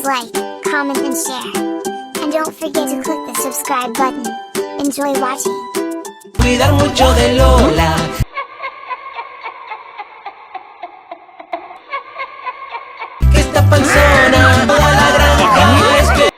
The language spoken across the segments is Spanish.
like, comment and share. And don't forget to click the subscribe button. Enjoy watching. Cuidar mucho de Lola. Que esta panzona toda la granja es que...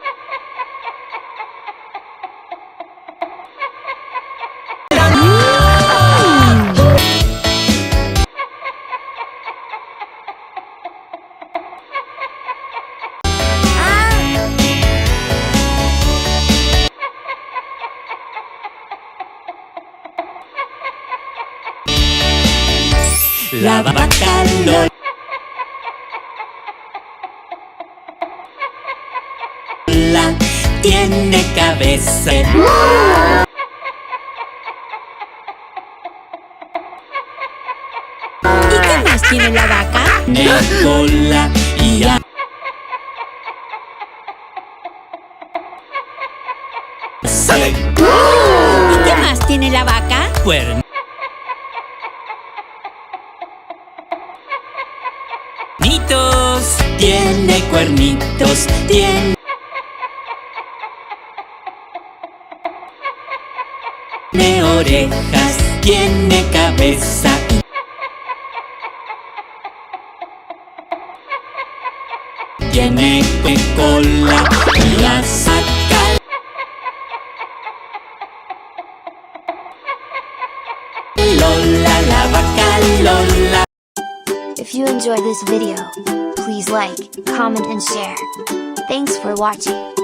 La vaca Lola tiene cabeza. ¿Y qué más tiene la vaca? Cola y a... ¿Y qué más tiene la vaca? Cuernitos. Tiene cuernitos, tiene orejas, tiene cabeza y tiene cola y la saca. Lola, la vaca Lola. If you enjoyed this video, please like, comment and share. Thanks for watching.